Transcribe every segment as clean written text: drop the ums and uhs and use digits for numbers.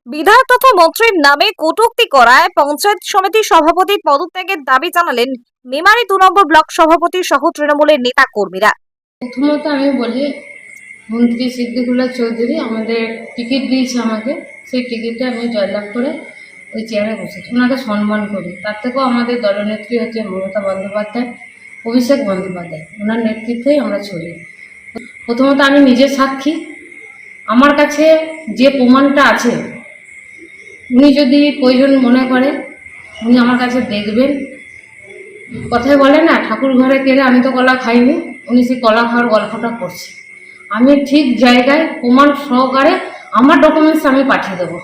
বিধায়ক তথা মন্ত্রীর নামে কটূক্তি করায় পঞ্চায়েত সমিতির সভাপতির পদত্যাগের দাবি জানালেন মেমারি 2 নম্বর ব্লক সভাপতি সহ তৃণমূলের নেতা কর্মীরা। প্রথমত আমি বলি, মন্ত্রী সিদ্দিকুল্লাহ চৌধুরী আমাদের টিকিট দিয়েছে আমাকে, সেই টিকিটে আমি জয়লাভ করে ওই চেয়ারে বসেছি, ওনাকে সম্মান করি। তার থেকেও আমাদের দলনেত্রী হচ্ছে মমতা বন্দ্যোপাধ্যায়, অভিষেক বন্দ্যোপাধ্যায়, ওনার নেতৃত্বেই আমরা চলি। প্রথমত আমি নিজের সাক্ষী, আমার কাছে যে প্রমাণটা আছে, উনি যদি প্রয়োজন মনে করে উনি আমার কাছে দেখবেন। কথায় বলে না, ঠাকুর ঘরে কেড়ে আমি তো কলা খাইনি, উনি সেই কলা খাওয়ার গল্পটা করছে। আমি ঠিক জায়গায় প্রমাণ সহকারে আমার ডকুমেন্টস আমি পাঠিয়ে দেবো।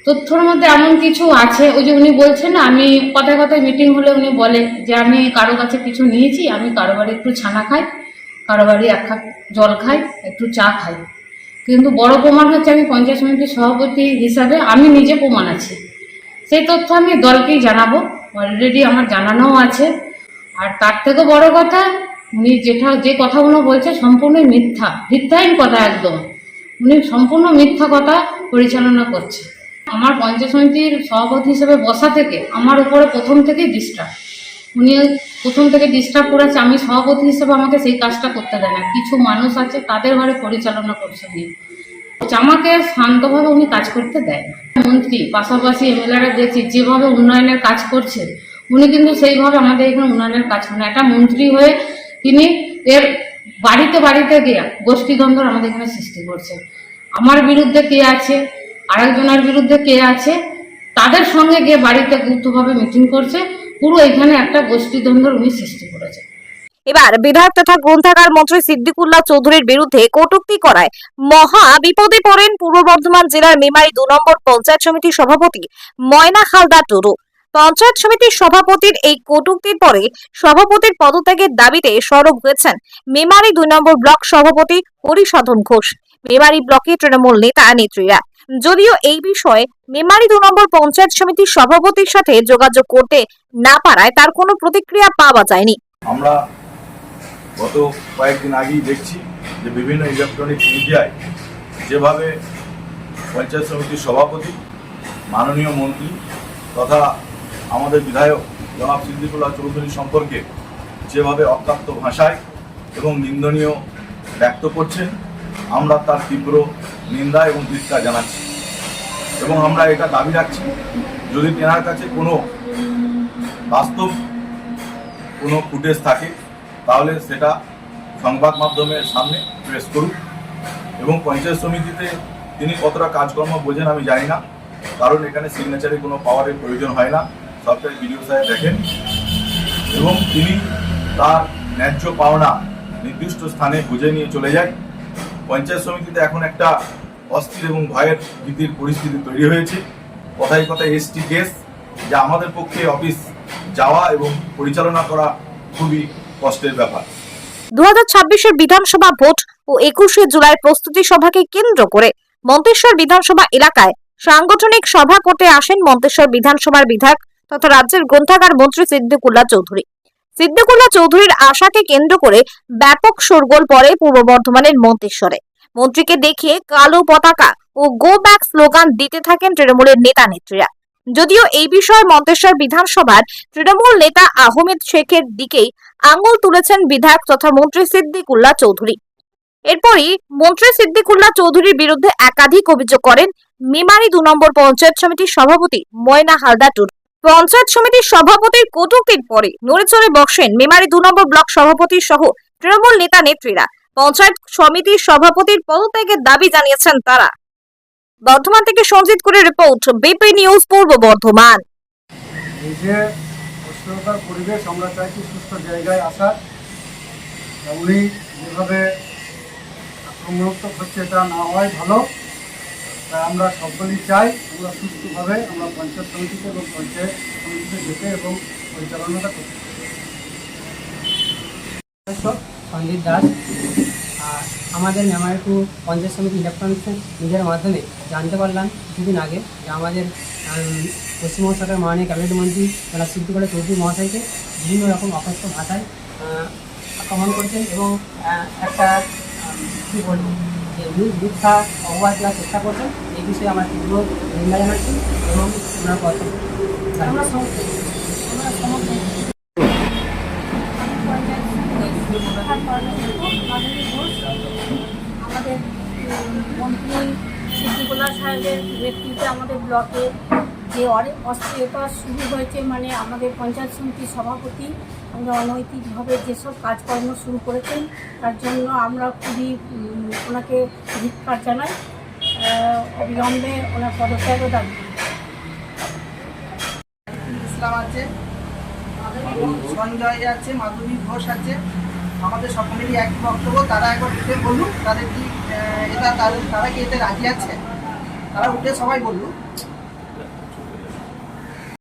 তথ্যর মধ্যে এমন কিছু আছে, ওই যে উনি বলছেন না, আমি কথায় কথায় মিটিং হলে উনি বলে যে আমি কারো কাছে কিছু নিয়েছি, আমি কারো বাড়ি একটু ছানা খাই, কারো বাড়ি এক কাপ জল খাই, একটু চা খাই। কিন্তু বড় প্রমাণ হচ্ছে আমি পঞ্চায়েত সমিতির সভাপতি হিসাবে আমি নিজে প্রমাণ আছে। সেই তথ্য আমি দলকেই জানাবো, অলরেডি আমার জানানোও আছে। আর তার থেকে বড় কথা, উনি যে কথাগুলো বলছে সম্পূর্ণই ভিত্তিহীন কথা একদম। উনি সম্পূর্ণ মিথ্যা কথা পরিচালনা করছে। আমার পঞ্চায়েত সমিতির সভাপতি হিসেবে বসা থেকে আমার উপরে প্রথম থেকেই ডিস্টার্ব, উনি প্রথম থেকে ডিস্টার্ব করেছে। আমি সভাপতি হিসেবে আমাকে সেই কাজটা করতে দেয় না। কিছু মানুষ আছে তাদের ঘরে পরিচালনা করছে উনি, আমাকে শান্তভাবে উনি কাজ করতে দেয় না। মন্ত্রী পাশাপাশি এমএলএরা দেখছি যেভাবে উন্নয়নের কাজ করছে, উনি কিন্তু সেইভাবে আমাদের এখানে উন্নয়নের কাজ করেন। একটা মন্ত্রী হয়ে তিনি এর বাড়িতে বাড়িতে গিয়ে গোষ্ঠীদ্বন্দ্ব আমাদের এখানে সৃষ্টি করছে। আমার বিরুদ্ধে কে আছে, আরেকজনের বিরুদ্ধে কে আছে, তাদের সঙ্গে গিয়ে বাড়িতে গুপ্তভাবে মিটিং করছে। পুরো এখানে একটা গোষ্ঠীদ্বন্দ্ব উনি সৃষ্টি করেছে। এবার বিধায়ক তথা গ্রন্থাগার মন্ত্রী সিদ্দিকুল্লাহ চৌধুরীর বিরুদ্ধে কটূক্তি করায় মহা বিপদে পড়েন পূর্ব বর্ধমান জেলার মেমারি 2 নম্বর পঞ্চায়েত সমিতির সভাপতি ময়না হালদার টুডু। পঞ্চায়েত সমিতির সভাপতির এই কটূক্তির পরে সভাপতির পদত্যাগের দাবিতে সরব হয়েছেন মেমারি 2 নম্বর ব্লক সভাপতি হরিসাধন ঘোষ, মেমারি ব্লকের তৃণমূল নেতা নেত্রীরা। যদিও এই বিষয়ে মেমারি 2 নম্বর পঞ্চায়েত সমিতির সভাপতির সাথে যোগাযোগ করতে না পারায় তার কোনো প্রতিক্রিয়া পাওয়া যায়নি। আমরা গত কয়েকদিন আগেই দেখছি যে বিভিন্ন ইলেকট্রনিক মিডিয়ায় যেভাবে পঞ্চায়েত সমিতির সভাপতি, মাননীয় মন্ত্রী তথা আমাদের বিধায়ক জনাব সিদ্দিকুল্লাহ চৌধুরী সম্পর্কে যেভাবে অকাত্য ভাষায় এবং নিন্দনীয় ব্যক্ত করছেন, আমরা তার তীব্র নিন্দা এবং ধিক্কার জানাচ্ছি। এবং আমরা এটা দাবি রাখছি, যদি তেনার কাছে কোনো বাস্তব কোনো ফুটেজ থাকে তাহলে সেটা সংবাদ মাধ্যমের সামনে প্রেস করুন। এবং পঞ্চায়েত সমিতিতে তিনি কতটা কাজকর্ম বোঝেন আমি জানি না, কারণ এখানে সিগনেচারে কোনো পাওয়ারের প্রয়োজন হয় না, সরকারি বিডিও সাহেব দেখেন এবং তিনি তার ন্যায্য পাওনা নির্দিষ্ট স্থানে বুঝে নিয়ে চলে যায়। পঞ্চায়েত সমিতিতে এখন একটা অস্থির এবং ভয়ের ভীতির পরিস্থিতি তৈরি হয়েছে। কথায় কথায় এসটি কেস, যা আমাদের পক্ষে অফিস যাওয়া এবং পরিচালনা করা খুবই কষ্টের ব্যাপার। 2026-এর বিধানসভা ভোট ও 21শে জুলাই প্রস্তুতি সভাকে কেন্দ্র করে মন্তেশ্বর বিধানসভা এলাকায় সাংগঠনিক সভা করতে আসেন মন্তেশ্বর বিধানসভার বিধায়ক তথা রাজ্যের গ্রন্থাগার মন্ত্রী সিদ্দিকুল্লাহ চৌধুরী। সিদ্দিকুল্লাহ চৌধুরীর আশাকে কেন্দ্র করে ব্যাপক শোরগোল পড়ে পূর্ব বর্ধমানের মন্তেশ্বরে। মন্ত্রীকে দেখিয়ে কালো পতাকা ও গো ব্যাক স্লোগান দিতে থাকেন তৃণমূলের নেতা নেত্রীরা। যদিও এই বিষয়ে মন্তেশ্বর বিধানসভার তৃণমূল নেতা আহমেদ শেখের দিকেই আঙুল তুলেছেন বিধায়ক তথা মন্ত্রী সিদ্দিকুল্লাহ চৌধুরী। এরপরই মন্ত্রী সিদ্দিকুল্লাহ চৌধুরীর বিরুদ্ধে একাধিক অভিযোগ করেন মেমারি 2 নম্বর পঞ্চায়েত সমিতির সভাপতি ময়না হালদার টুডু। পঞ্চায়েত সমিতির সভাপতির কটূক্তির পরে নড়েচড়ে বসেন মেমারি 2 নম্বর ব্লক সভাপতি সহ তৃণমূল নেতা নেত্রীরা। পঞ্চায়েত সমিতির সভাপতির পদত্যাগের দাবি জানিয়েছেন তারা। বর্ধমান থেকে সঞ্জিত করে রিপোর্ট, বিপি নিউজ পূর্ব বর্ধমান। এই যে অস্থিরতার পরিবেশ, আমরা চাইছি সুস্থ জায়গায় আসার। উনি যেভাবে আক্রমণাত্মক হচ্ছে এটা না হওয়াই ভালো। তাই আমরা সকলেই চাই আমরা সুস্থভাবে আমরা পঞ্চায়েত সমিতিতে এবং পঞ্চায়েত সমিতিতে যেতে এবং পরিচালনাটা করতে। সঞ্জিত দাস। আর আমাদের মেমারি 2 পঞ্চায়েত সমিতি ইলেকট্রনিক্স মিডিয়ার মাধ্যমে জানতে পারলাম কিছুদিন আগে যে আমাদের পশ্চিমবঙ্গ সরকারের মাননীয় ক্যাবিনেট মন্ত্রী জনাব সিদ্দিকুল্লাহ চৌধুরী মহাশয়কে বিভিন্ন রকম অকথ্য ভাষায় আক্রমণ করছেন এবং একটা কী বলব যে মিথ্যা অপবাদ দেওয়ার চেষ্টা করছেন। এই বিষয়ে আমার তীব্র নিন্দা জানাচ্ছি এবং ওনার কথা আমরা সমর্থন আমাদের মন্ত্রী সিদ্দিকুল্লাহ সাহেবের নেতৃত্বে আমাদের ব্লকে যে অস্থিরতা শুরু হয়েছে, মানে আমাদের পঞ্চায়েত সমিতির সভাপতি আমাদের অনৈতিকভাবে যেসব কাজকর্ম শুরু করেছেন তার জন্য আমরা খুবই ওনাকে ধিক্কার জানাই। অবিলম্বে ওনার পদত্যাগও দাবি করি। ইসলাম আছে, সঞ্জয় আছে, মাধবী ঘোষ আছে, আমাদের সকলেরই একই বক্তব্য। তারা একবার উঠে বলুক তাদের কি তারা কি এতে রাজি আছে, তারা উঠে সবাই বলুক।